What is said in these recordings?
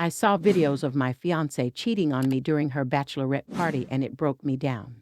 I saw videos of my fiancé cheating on me during her bachelorette party and it broke me down.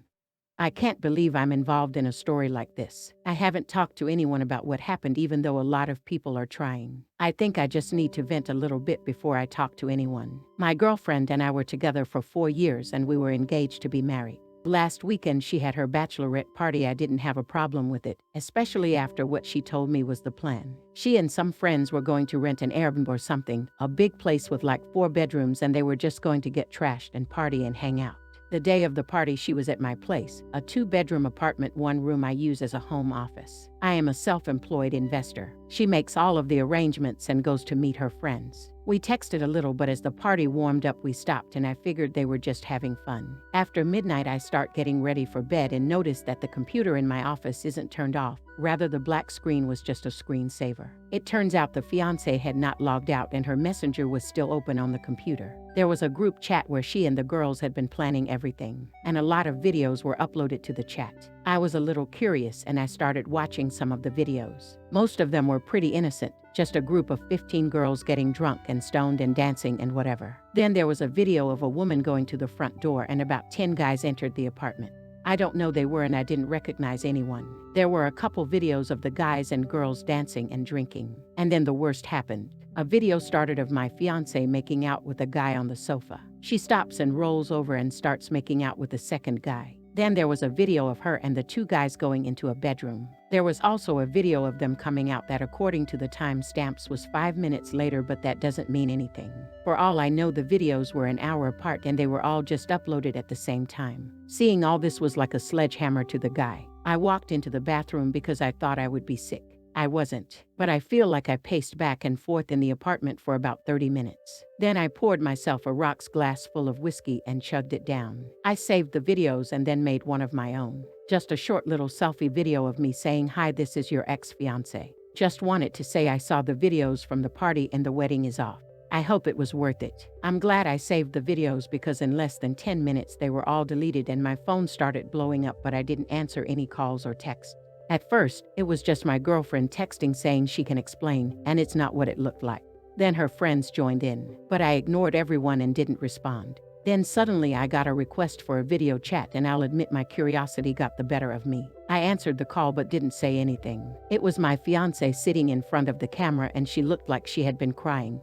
I can't believe I'm involved in a story like this. I haven't talked to anyone about what happened even though a lot of people are trying. I think I just need to vent a little bit before I talk to anyone. My girlfriend and I were together for 4 years and we were engaged to be married. Last weekend she had her bachelorette party. I didn't have a problem with it, especially after what she told me was the plan. She and some friends were going to rent an Airbnb or something, a big place with like 4 bedrooms, and they were just going to get trashed and party and hang out. The day of the party she was at my place, a 2-bedroom apartment, 1 room I use as a home office. I am a self-employed investor. She makes all of the arrangements and goes to meet her friends. We texted a little, but as the party warmed up we stopped and I figured they were just having fun. After midnight I start getting ready for bed and notice that the computer in my office isn't turned off. Rather, the black screen was just a screensaver. It turns out the fiancé had not logged out and her messenger was still open on the computer. There was a group chat where she and the girls had been planning everything, and a lot of videos were uploaded to the chat. I was a little curious and I started watching some of the videos. Most of them were pretty innocent, just a group of 15 girls getting drunk and stoned and dancing and whatever. Then there was a video of a woman going to the front door and about 10 guys entered the apartment. I don't know they were and I didn't recognize anyone. There were a couple videos of the guys and girls dancing and drinking. And then the worst happened. A video started of my fiancé making out with a guy on the sofa. She stops and rolls over and starts making out with the second guy. Then there was a video of her and the 2 guys going into a bedroom. There was also a video of them coming out that according to the timestamps was 5 minutes later, but that doesn't mean anything. For all I know, the videos were an hour apart and they were all just uploaded at the same time. Seeing all this was like a sledgehammer to the guy. I walked into the bathroom because I thought I would be sick. I wasn't, but I feel like I paced back and forth in the apartment for about 30 minutes. Then I poured myself a rocks glass full of whiskey and chugged it down. I saved the videos and then made one of my own. Just a short little selfie video of me saying, "Hi, this is your ex-fiancé. Just wanted to say I saw the videos from the party and the wedding is off. I hope it was worth it." I'm glad I saved the videos because in less than 10 minutes they were all deleted and my phone started blowing up, but I didn't answer any calls or texts. At first, it was just my girlfriend texting saying she can explain, and it's not what it looked like. Then her friends joined in, but I ignored everyone and didn't respond. Then suddenly I got a request for a video chat and I'll admit my curiosity got the better of me. I answered the call but didn't say anything. It was my fiancé sitting in front of the camera and she looked like she had been crying.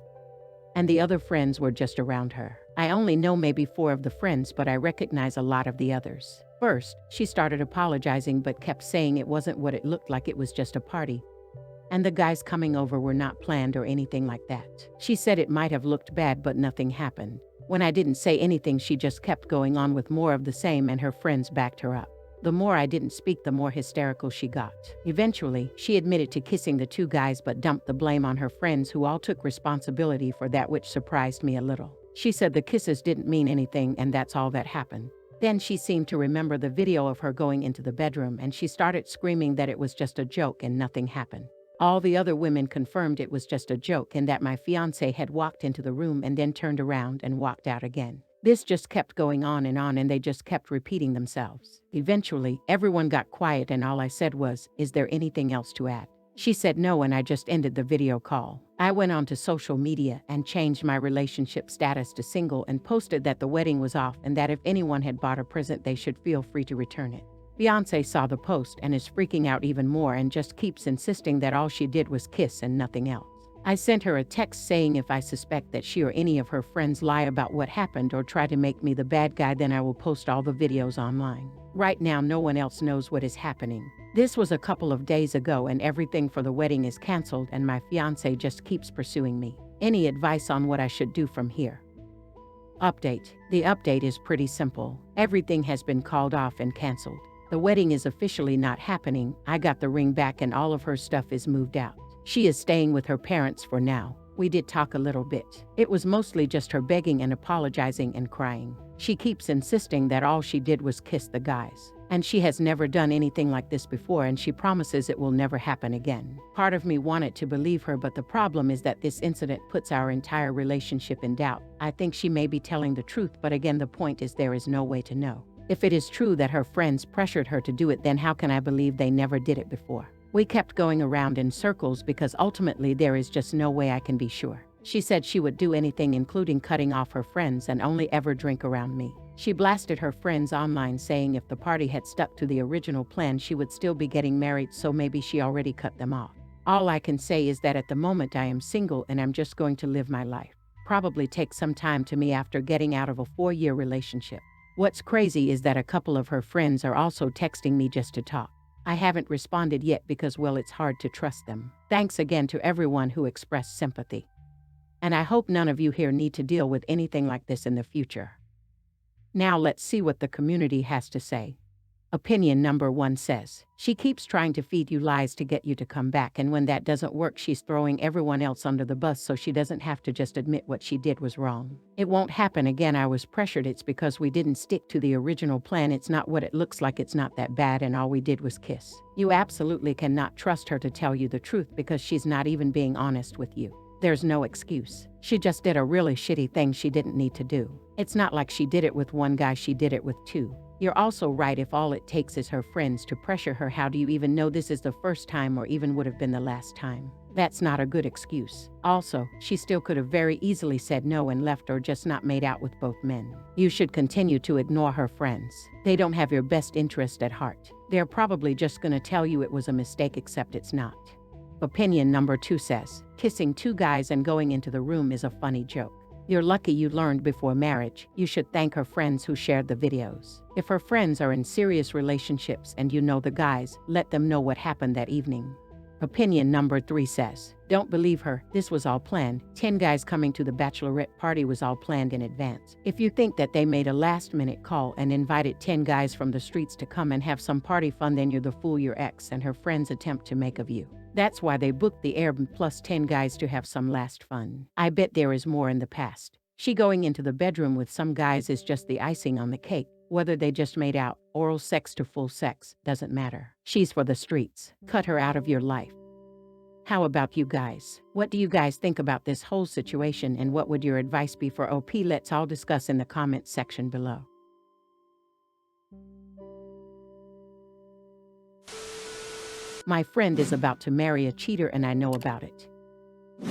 And the other friends were just around her. I only know maybe 4 of the friends, but I recognize a lot of the others. First, she started apologizing but kept saying it wasn't what it looked like, it was just a party. And the guys coming over were not planned or anything like that. She said it might have looked bad but nothing happened. When I didn't say anything, she just kept going on with more of the same and her friends backed her up. The more I didn't speak, the more hysterical she got. Eventually, she admitted to kissing the 2 guys but dumped the blame on her friends who all took responsibility for that, which surprised me a little. She said the kisses didn't mean anything and that's all that happened. Then she seemed to remember the video of her going into the bedroom and she started screaming that it was just a joke and nothing happened. All the other women confirmed it was just a joke and that my fiancé had walked into the room and then turned around and walked out again. This just kept going on and they just kept repeating themselves. Eventually, everyone got quiet and all I said was, "Is there anything else to add?" She said no and I just ended the video call. I went on to social media and changed my relationship status to single and posted that the wedding was off and that if anyone had bought a present they should feel free to return it. Fiancé saw the post and is freaking out even more and just keeps insisting that all she did was kiss and nothing else. I sent her a text saying if I suspect that she or any of her friends lie about what happened or try to make me the bad guy, then I will post all the videos online. Right now no one else knows what is happening. This was a couple of days ago and everything for the wedding is canceled and my fiancé just keeps pursuing me. Any advice on what I should do from here? Update. The update is pretty simple. Everything has been called off and canceled. The wedding is officially not happening. I got the ring back and all of her stuff is moved out. She is staying with her parents for now. We did talk a little bit. It was mostly just her begging and apologizing and crying. She keeps insisting that all she did was kiss the guys. And she has never done anything like this before and she promises it will never happen again. Part of me wanted to believe her, but the problem is that this incident puts our entire relationship in doubt. I think she may be telling the truth, but again the point is there is no way to know. If it is true that her friends pressured her to do it, then how can I believe they never did it before? We kept going around in circles because ultimately there is just no way I can be sure. She said she would do anything including cutting off her friends and only ever drink around me. She blasted her friends online saying if the party had stuck to the original plan she would still be getting married, so maybe she already cut them off. All I can say is that at the moment I am single and I'm just going to live my life. Probably take some time to me after getting out of a 4-year relationship. What's crazy is that a couple of her friends are also texting me just to talk. I haven't responded yet because, well, it's hard to trust them. Thanks again to everyone who expressed sympathy. And I hope none of you here need to deal with anything like this in the future. Now let's see what the community has to say. Opinion number 1 says, she keeps trying to feed you lies to get you to come back, and when that doesn't work she's throwing everyone else under the bus so she doesn't have to just admit what she did was wrong. It won't happen again. I was pressured. It's because we didn't stick to the original plan. It's not what it looks like. It's not that bad, and all we did was kiss. You absolutely cannot trust her to tell you the truth because she's not even being honest with you. There's no excuse. She just did a really shitty thing she didn't need to do. It's not like she did it with one guy, she did it with 2. You're also right. If all it takes is her friends to pressure her, how do you even know this is the first time or even would have been the last time? That's not a good excuse. Also, she still could have very easily said no and left, or just not made out with both men. You should continue to ignore her friends. They don't have your best interest at heart. They're probably just gonna tell you it was a mistake, except it's not. Opinion number 2 says, kissing 2 guys and going into the room is a funny joke. You're lucky you learned before marriage. You should thank her friends who shared the videos. If her friends are in serious relationships and you know the guys, let them know what happened that evening. Opinion number 3 says, don't believe her. This was all planned. 10 guys coming to the bachelorette party was all planned in advance. If you think that they made a last-minute call and invited 10 guys from the streets to come and have some party fun, then you're the fool your ex and her friends attempt to make of you. That's why they booked the Airbnb plus 10 guys to have some last fun. I bet there is more in the past. She going into the bedroom with some guys is just the icing on the cake. Whether they just made out, oral sex to full sex, doesn't matter. She's for the streets. Cut her out of your life. How about you guys? What do you guys think about this whole situation, and what would your advice be for OP? Let's all discuss in the comments section below. My friend is about to marry a cheater and I know about it.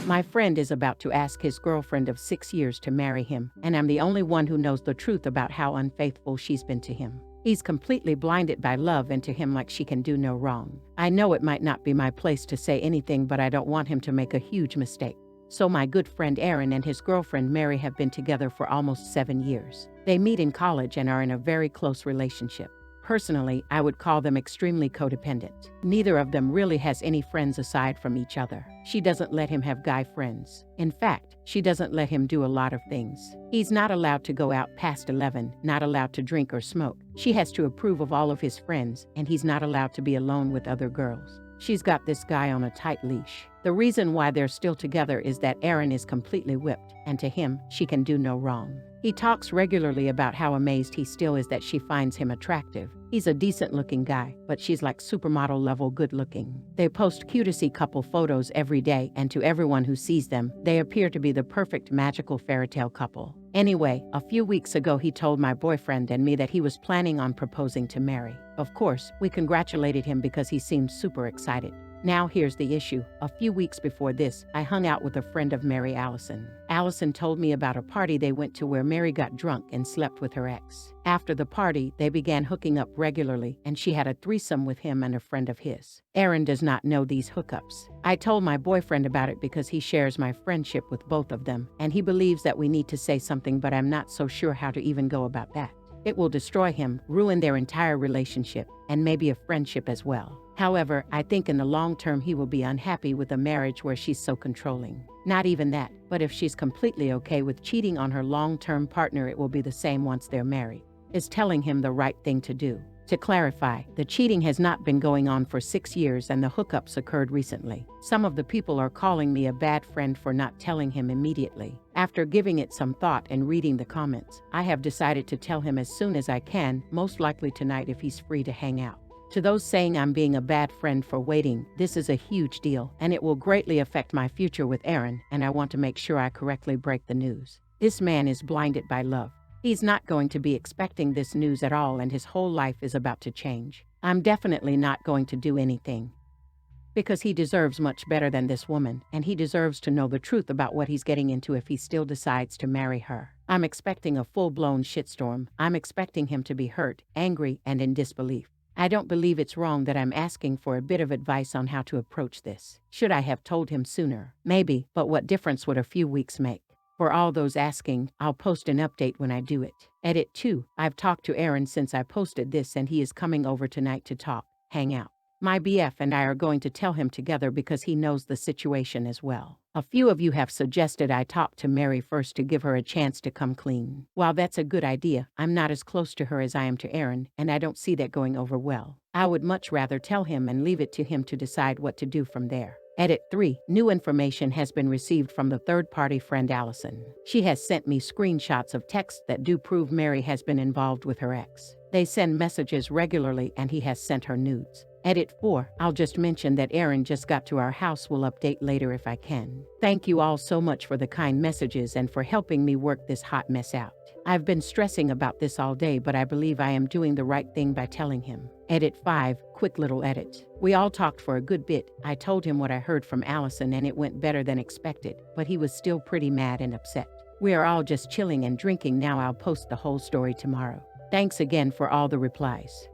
My friend is about to ask his girlfriend of 6 years to marry him, and I'm the only one who knows the truth about how unfaithful she's been to him. He's completely blinded by love and to him like she can do no wrong. I know it might not be my place to say anything, but I don't want him to make a huge mistake. So my good friend Aaron and his girlfriend Mary have been together for almost 7 years. They meet in college and are in a very close relationship. Personally, I would call them extremely codependent. Neither of them really has any friends aside from each other. She doesn't let him have guy friends. In fact, she doesn't let him do a lot of things. He's not allowed to go out past 11, not allowed to drink or smoke. She has to approve of all of his friends, and he's not allowed to be alone with other girls. She's got this guy on a tight leash. The reason why they're still together is that Aaron is completely whipped, and to him, she can do no wrong. He talks regularly about how amazed he still is that she finds him attractive. He's a decent-looking guy, but she's like supermodel-level good-looking. They post cutesy couple photos every day, and to everyone who sees them, they appear to be the perfect magical fairy tale couple. Anyway, a few weeks ago he told my boyfriend and me that he was planning on proposing to Mary. Of course, we congratulated him because he seemed super excited. Now here's the issue. A few weeks before this, I hung out with a friend of Mary, Allison. Allison told me about a party they went to where Mary got drunk and slept with her ex. After the party, they began hooking up regularly, and she had a threesome with him and a friend of his. Aaron does not know these hookups. I told my boyfriend about it because he shares my friendship with both of them, and he believes that we need to say something, but I'm not so sure how to even go about that. It will destroy him, ruin their entire relationship, and maybe a friendship as well. However, I think in the long term he will be unhappy with a marriage where she's so controlling. Not even that, but if she's completely okay with cheating on her long-term partner, it will be the same once they're married. Is telling him the right thing to do. To clarify, the cheating has not been going on for 6 years and the hookups occurred recently. Some of the people are calling me a bad friend for not telling him immediately. After giving it some thought and reading the comments, I have decided to tell him as soon as I can, most likely tonight if he's free to hang out. To those saying I'm being a bad friend for waiting, this is a huge deal, and it will greatly affect my future with Aaron, and I want to make sure I correctly break the news. This man is blinded by love. He's not going to be expecting this news at all, and his whole life is about to change. I'm definitely not going to do anything. Because he deserves much better than this woman, and he deserves to know the truth about what he's getting into if he still decides to marry her. I'm expecting a full-blown shitstorm. I'm expecting him to be hurt, angry, and in disbelief. I don't believe it's wrong that I'm asking for a bit of advice on how to approach this. Should I have told him sooner? Maybe, but what difference would a few weeks make? For all those asking, I'll post an update when I do it. Edit 2. I've talked to Aaron since I posted this and he is coming over tonight to talk, hang out. My BF and I are going to tell him together because he knows the situation as well. A few of you have suggested I talk to Mary first to give her a chance to come clean. While that's a good idea, I'm not as close to her as I am to Aaron, and I don't see that going over well. I would much rather tell him and leave it to him to decide what to do from there. Edit 3. New information has been received from the third-party friend Allison. She has sent me screenshots of texts that do prove Mary has been involved with her ex. They send messages regularly and he has sent her nudes. Edit 4. I'll just mention that Aaron just got to our house. Will update later if I can. Thank you all so much for the kind messages and for helping me work this hot mess out. I've been stressing about this all day, but I believe I am doing the right thing by telling him. Edit 5. Quick little edit. We all talked for a good bit. I told him what I heard from Allison and it went better than expected, but he was still pretty mad and upset. We are all just chilling and drinking now. I'll post the whole story tomorrow. Thanks again for all the replies.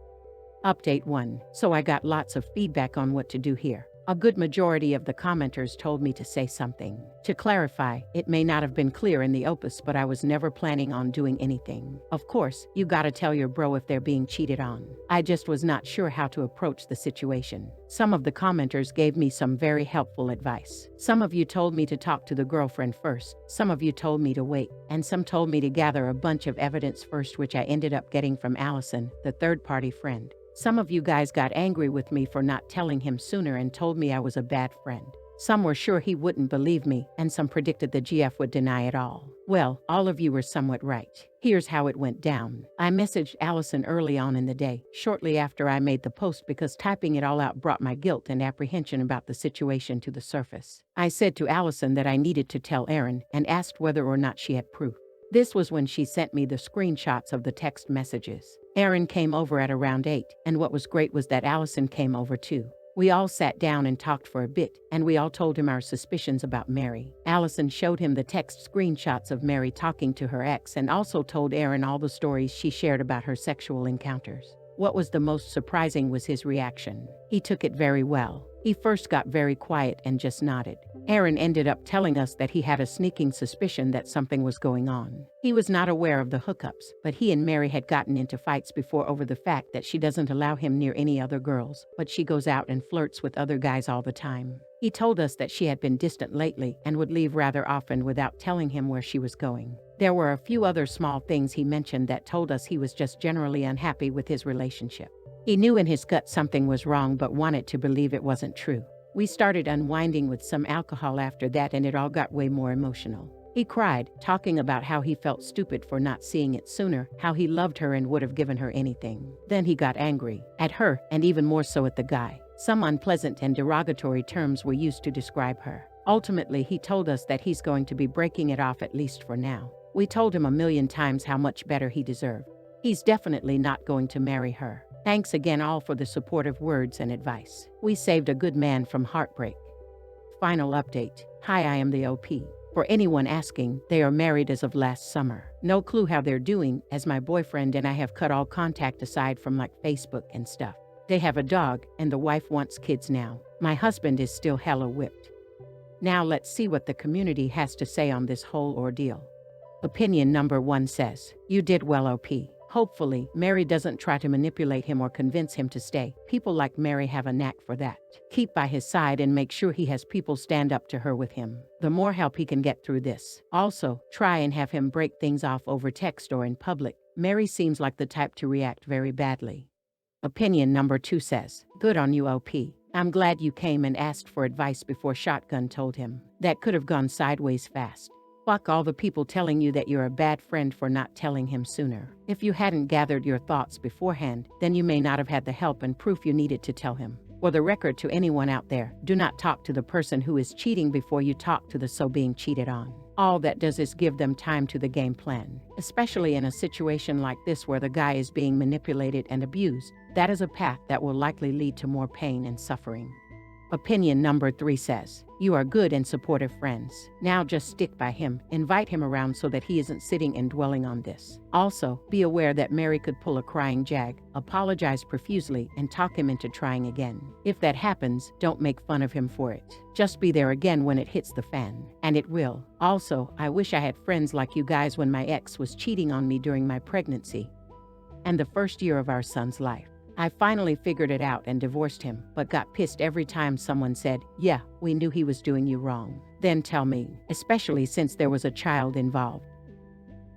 Update 1. So I got lots of feedback on what to do here. A good majority of the commenters told me to say something. To clarify, it may not have been clear in the opus, but I was never planning on doing anything. Of course, you gotta tell your bro if they're being cheated on. I just was not sure how to approach the situation. Some of the commenters gave me some very helpful advice. Some of you told me to talk to the girlfriend first, some of you told me to wait, and some told me to gather a bunch of evidence first, which I ended up getting from Allison, the third-party friend. Some of you guys got angry with me for not telling him sooner and told me I was a bad friend. Some were sure he wouldn't believe me, and some predicted the GF would deny it all. Well, all of you were somewhat right. Here's how it went down. I messaged Allison early on in the day, shortly after I made the post, because typing it all out brought my guilt and apprehension about the situation to the surface. I said to Allison that I needed to tell Aaron and asked whether or not she had proof. This was when she sent me the screenshots of the text messages. Aaron came over at around 8, and what was great was that Allison came over too. We all sat down and talked for a bit, and we all told him our suspicions about Mary. Allison showed him the text screenshots of Mary talking to her ex and also told Aaron all the stories she shared about her sexual encounters. What was the most surprising was his reaction. He took it very well. He first got very quiet and just nodded. Aaron ended up telling us that he had a sneaking suspicion that something was going on. He was not aware of the hookups, but he and Mary had gotten into fights before over the fact that she doesn't allow him near any other girls, but she goes out and flirts with other guys all the time. He told us that she had been distant lately and would leave rather often without telling him where she was going. There were a few other small things he mentioned that told us he was just generally unhappy with his relationship. He knew in his gut something was wrong but wanted to believe it wasn't true. We started unwinding with some alcohol after that, and it all got way more emotional. He cried, talking about how he felt stupid for not seeing it sooner, how he loved her and would have given her anything. Then he got angry at her, and even more so at the guy. Some unpleasant and derogatory terms were used to describe her. Ultimately, he told us that he's going to be breaking it off, at least for now. We told him a million times how much better he deserved. He's definitely not going to marry her. Thanks again all for the supportive words and advice. We saved a good man from heartbreak. Final update. Hi, I am the OP. For anyone asking, they are married as of last summer. No clue how they're doing, as my boyfriend and I have cut all contact aside from like Facebook and stuff. They have a dog, and the wife wants kids now. My husband is still hella whipped. Now let's see what the community has to say on this whole ordeal. Opinion number 1 says, you did well, OP. Hopefully, Mary doesn't try to manipulate him or convince him to stay. People like Mary have a knack for that. Keep by his side and make sure he has people stand up to her with him. The more help he can get through this. Also, try and have him break things off over text or in public. Mary seems like the type to react very badly. Opinion number 2 says, good on you, OP. I'm glad you came and asked for advice before Shotgun told him. That could have gone sideways fast. Fuck all the people telling you that you're a bad friend for not telling him sooner. If you hadn't gathered your thoughts beforehand, then you may not have had the help and proof you needed to tell him. For the record, to anyone out there, do not talk to the person who is cheating before you talk to the being cheated on. All that does is give them time to the game plan. Especially in a situation like this where the guy is being manipulated and abused, that is a path that will likely lead to more pain and suffering. Opinion number 3 says, you are good and supportive friends. Now just stick by him, invite him around so that he isn't sitting and dwelling on this. Also, be aware that Mary could pull a crying Jag, apologize profusely, and talk him into trying again. If that happens, don't make fun of him for it. Just be there again when it hits the fan. And it will. Also, I wish I had friends like you guys when my ex was cheating on me during my pregnancy and the first year of our son's life. I finally figured it out and divorced him, but got pissed every time someone said, yeah, we knew he was doing you wrong. Then tell me, especially since there was a child involved.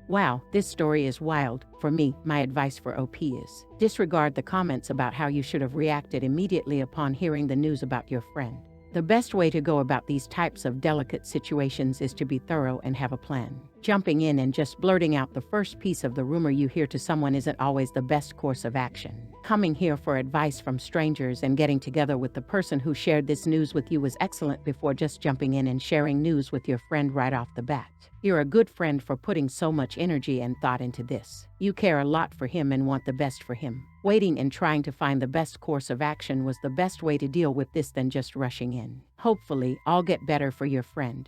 Wow, this story is wild. For me, my advice for OP is, disregard the comments about how you should have reacted immediately upon hearing the news about your friend. The best way to go about these types of delicate situations is to be thorough and have a plan. Jumping in and just blurting out the first piece of the rumor you hear to someone isn't always the best course of action. Coming here for advice from strangers and getting together with the person who shared this news with you was excellent before just jumping in and sharing news with your friend right off the bat. You're a good friend for putting so much energy and thought into this. You care a lot for him and want the best for him. Waiting and trying to find the best course of action was the best way to deal with this than just rushing in. Hopefully, all get better for your friend.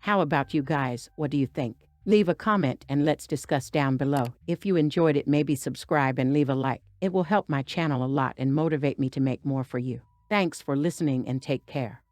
How about you guys? What do you think? Leave a comment and let's discuss down below. If you enjoyed it, maybe subscribe and leave a like. It will help my channel a lot and motivate me to make more for you. Thanks for listening and take care.